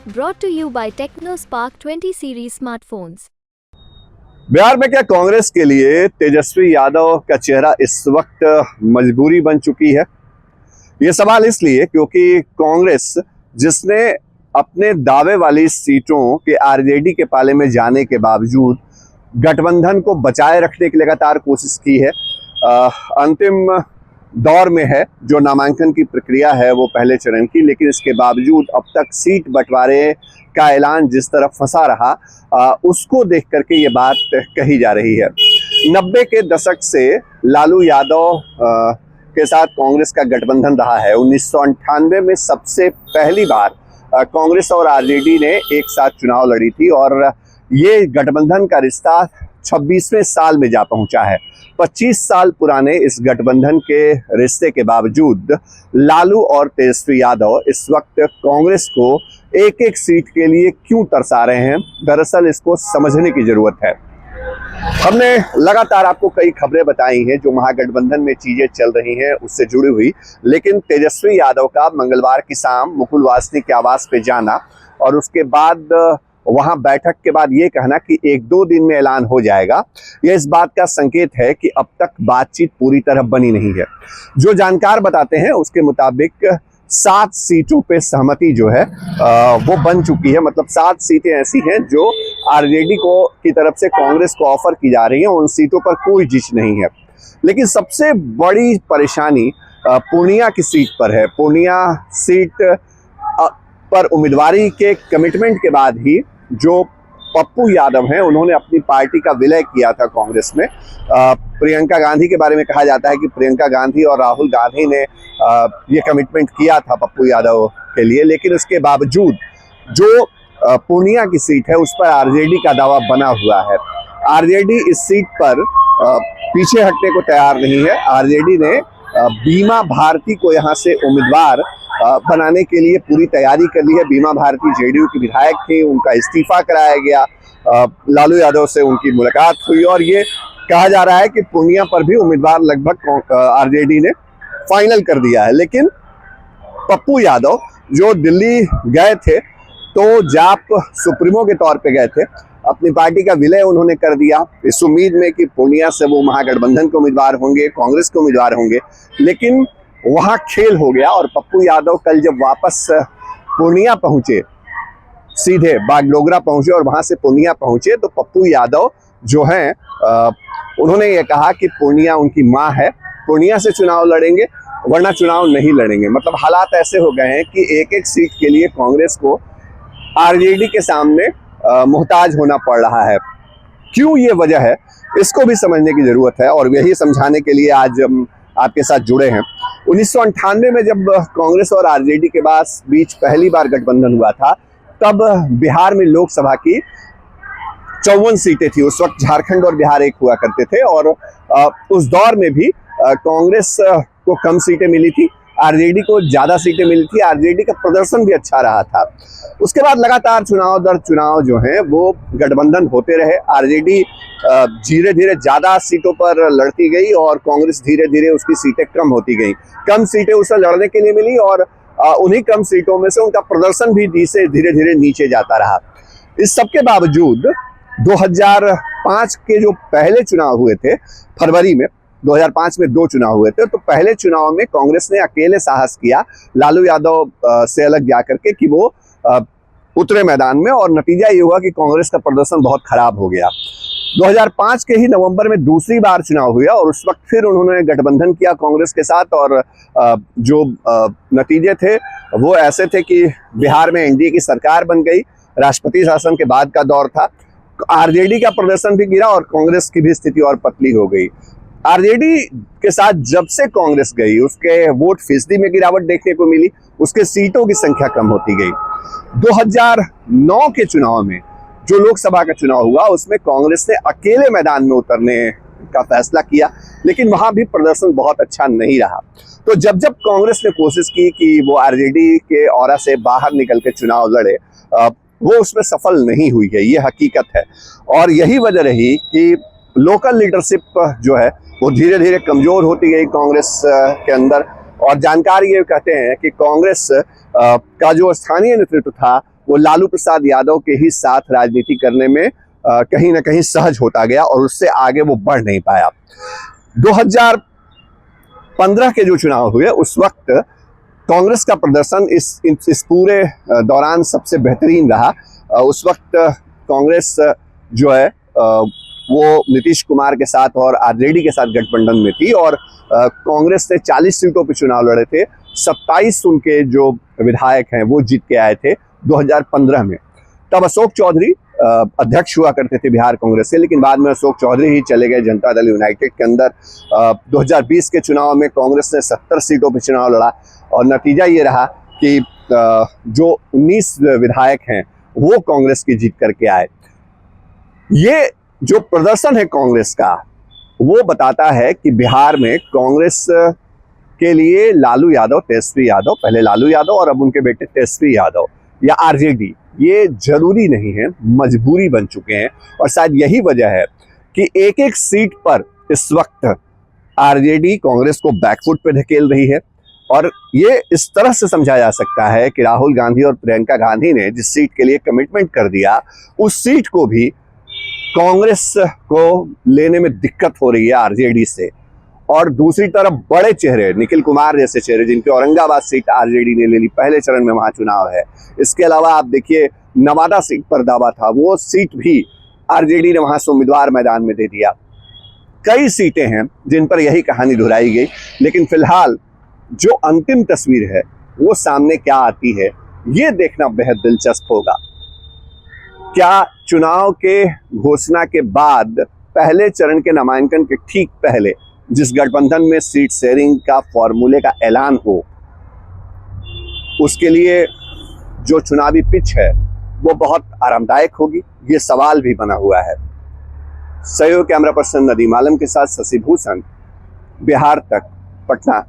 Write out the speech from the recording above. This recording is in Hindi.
Brought to you by TechnoSpark 20 series smartphones. Bihar में क्या कांग्रेस के लिए तेजस्वी यादव का चेहरा इस वक्त मजबूरी बन चुकी है? ये सवाल इसलिए क्योंकि कांग्रेस जिसने अपने दावे वाली सीटों के आरजेडी के पाले में जाने के बावजूद गठबंधन को बचाए रखने की लगातार कोशिश की है, अंतिम दौर में है। जो नामांकन की प्रक्रिया है वो पहले चरण की, लेकिन इसके बावजूद अब तक सीट बंटवारे का ऐलान जिस तरफ फंसा रहा, उसको देख करके ये बात कही जा रही है। 90 के दशक से लालू यादव के साथ कांग्रेस का गठबंधन रहा है। 1998 में सबसे पहली बार कांग्रेस और आरजेडी ने एक साथ चुनाव लड़ी थी और ये गठबंधन का रिश्ता 26वें साल में जा पहुंचा है। 25 साल पुराने इस गठबंधन के रिश्ते के बावजूद लालू और तेजस्वी यादव इस वक्त कांग्रेस को एक एक सीट के लिए क्यों तरसा रहे हैं, दरअसल इसको समझने की जरूरत है। हमने लगातार आपको कई खबरें बताई हैं जो महागठबंधन में चीजें चल रही हैं उससे जुड़ी हुई, लेकिन तेजस्वी यादव का मंगलवार की शाम मुकुल वासनिक के आवास पे जाना और उसके बाद वहां बैठक के बाद ये कहना कि 1-2 दिन में ऐलान हो जाएगा, यह इस बात का संकेत है कि अब तक बातचीत पूरी तरह बनी नहीं है। जो जानकार बताते हैं उसके मुताबिक 7 सीटों पे सहमति जो है वो बन चुकी है। मतलब 7 सीटें ऐसी हैं जो आरजेडी को की तरफ से कांग्रेस को ऑफर की जा रही हैं। उन सीटों पर कोई जिच नहीं है, लेकिन सबसे बड़ी परेशानी पूर्णिया की सीट पर है। पूर्णिया सीट पर उम्मीदवारी के कमिटमेंट के बाद ही जो पप्पू यादव हैं उन्होंने अपनी पार्टी का विलय किया था कांग्रेस में। प्रियंका गांधी के बारे में कहा जाता है कि प्रियंका गांधी और राहुल गांधी ने ये कमिटमेंट किया था पप्पू यादव के लिए, लेकिन उसके बावजूद जो पूर्णिया की सीट है उस पर आरजेडी का दावा बना हुआ है। आरजेडी इस सीट पर पीछे हटने को तैयार नहीं है। आरजेडी ने बीमा भारती को यहाँ से उम्मीदवार बनाने के लिए पूरी तैयारी कर ली है। बीमा भारती जेडीयू की विधायक थी, उनका इस्तीफा कराया गया, लालू यादव से उनकी मुलाकात हुई और ये कहा जा रहा है कि पूर्णिया पर भी उम्मीदवार लगभग आरजेडी ने फाइनल कर दिया है। लेकिन पप्पू यादव जो दिल्ली गए थे तो जाप सुप्रीमो के तौर पे गए थे, अपनी पार्टी का विलय उन्होंने कर दिया इस उम्मीद में कि पूर्णिया से वो महागठबंधन के उम्मीदवार होंगे, कांग्रेस के उम्मीदवार होंगे, लेकिन वहां खेल हो गया। और पप्पू यादव कल जब वापस पूर्णिया पहुंचे, सीधे बागडोगरा पहुंचे और वहां से पूर्णिया पहुंचे, तो पप्पू यादव जो हैं उन्होंने ये कहा कि पूर्णिया उनकी माँ है, पूर्णिया से चुनाव लड़ेंगे वरना चुनाव नहीं लड़ेंगे। मतलब हालात ऐसे हो गए हैं कि एक एक सीट के लिए कांग्रेस को आरजेडी के सामने मुहताज होना पड़ रहा है। क्यों ये वजह है, इसको भी समझने की जरूरत है और यही समझाने के लिए आज हम आपके साथ जुड़े हैं। 1998 में जब कांग्रेस और आरजेडी के बीच पहली बार गठबंधन हुआ था, तब बिहार में लोकसभा की 54 सीटें थी। उस वक्त झारखंड और बिहार एक हुआ करते थे और उस दौर में भी कांग्रेस को कम सीटें मिली थी, आरजेडी को ज्यादा सीटें मिली थी। आरजेडी का प्रदर्शन भी अच्छा रहा था। उसके बाद लगातार चुनाव दर चुनाव जो है वो गठबंधन होते रहे। आरजेडी धीरे धीरे ज्यादा सीटों पर लड़ती गई और कांग्रेस धीरे धीरे उसकी सीटें कम होती गई। कम सीटें उसे लड़ने के लिए मिली और उन्हीं कम सीटों में से उनका प्रदर्शन भी धीरे धीरे नीचे जाता रहा। इस सब के बावजूद 2005 के जो पहले चुनाव हुए थे, फरवरी में 2005 में 2 चुनाव हुए थे, तो पहले चुनाव में कांग्रेस ने अकेले साहस किया लालू यादव से अलग जाकर के कि वो उतरे मैदान में, और नतीजा ये हुआ कि कांग्रेस का प्रदर्शन बहुत खराब हो गया। 2005 के ही नवंबर में दूसरी बार चुनाव हुआ और उस वक्त फिर उन्होंने गठबंधन किया कांग्रेस के साथ और जो नतीजे थे वो ऐसे थे कि बिहार में एनडीए की सरकार बन गई। राष्ट्रपति शासन के बाद का दौर था। आरजेडी का प्रदर्शन भी गिरा और कांग्रेस की भी स्थिति और पतली हो गई। आरजेडी के साथ जब से कांग्रेस गई उसके वोट फीसदी में गिरावट देखने को मिली, उसके सीटों की संख्या कम होती गई। 2009 के चुनाव में जो लोकसभा का चुनाव हुआ उसमें कांग्रेस ने अकेले मैदान में उतरने का फैसला किया, लेकिन वहां भी प्रदर्शन बहुत अच्छा नहीं रहा। तो जब जब कांग्रेस ने कोशिश की कि वो आरजेडी के औरा से बाहर निकल के चुनाव लड़े, वो उसमें सफल नहीं हुई है, ये हकीकत है। और यही वजह रही कि लोकल लीडरशिप जो है वो धीरे धीरे कमजोर होती गई कांग्रेस के अंदर। और जानकार ये कहते हैं कि कांग्रेस का जो स्थानीय नेतृत्व था वो लालू प्रसाद यादव के ही साथ राजनीति करने में कहीं ना कहीं सहज होता गया और उससे आगे वो बढ़ नहीं पाया। 2015 के जो चुनाव हुए उस वक्त कांग्रेस का प्रदर्शन इस पूरे दौरान सबसे बेहतरीन रहा। उस वक्त कांग्रेस जो है वो नीतीश कुमार के साथ और आरजेडी के साथ गठबंधन में थी और कांग्रेस ने 40 सीटों पर चुनाव लड़े थे। 27 उनके जो विधायक हैं वो जीत के आए थे 2015 में। तब अशोक चौधरी अध्यक्ष हुआ करते थे बिहार कांग्रेस से, लेकिन बाद में अशोक चौधरी ही चले गए जनता दल यूनाइटेड के अंदर। 2020 के चुनाव में कांग्रेस ने 70 सीटों पर चुनाव लड़ा और नतीजा ये रहा कि जो 19 विधायक हैं वो कांग्रेस की जीत करके आए। ये जो प्रदर्शन है कांग्रेस का वो बताता है कि बिहार में कांग्रेस के लिए लालू यादव, तेजस्वी यादव, पहले लालू यादव और अब उनके बेटे तेजस्वी यादव या आरजेडी, ये जरूरी नहीं है, मजबूरी बन चुके हैं। और शायद यही वजह है कि एक एक सीट पर इस वक्त आरजेडी कांग्रेस को बैकफुट पे धकेल रही है। और ये इस तरह से समझा जा सकता है कि राहुल गांधी और प्रियंका गांधी ने जिस सीट के लिए कमिटमेंट कर दिया उस सीट को भी कांग्रेस को लेने में दिक्कत हो रही है आरजेडी से। और दूसरी तरफ बड़े चेहरे, निखिल कुमार जैसे चेहरे जिनकी औरंगाबाद सीट आरजेडी ने ले ली, पहले चरण में वहां चुनाव है। इसके अलावा आप देखिए नवादा सीट पर दावा था, वो सीट भी आरजेडी ने वहां से उम्मीदवार मैदान में दे दिया। कई सीटें हैं जिन पर यही कहानी दोहराई गई, लेकिन फिलहाल जो अंतिम तस्वीर है वो सामने क्या आती है ये देखना बेहद दिलचस्प होगा। क्या चुनाव के घोषणा के बाद पहले चरण के नामांकन के ठीक पहले जिस गठबंधन में सीट शेयरिंग का फॉर्मूले का ऐलान हो, उसके लिए जो चुनावी पिच है वो बहुत आरामदायक होगी, ये सवाल भी बना हुआ है। सहयोग कैमरा पर्सन नदीम आलम के साथ शशि भूषण, बिहार तक, पटना।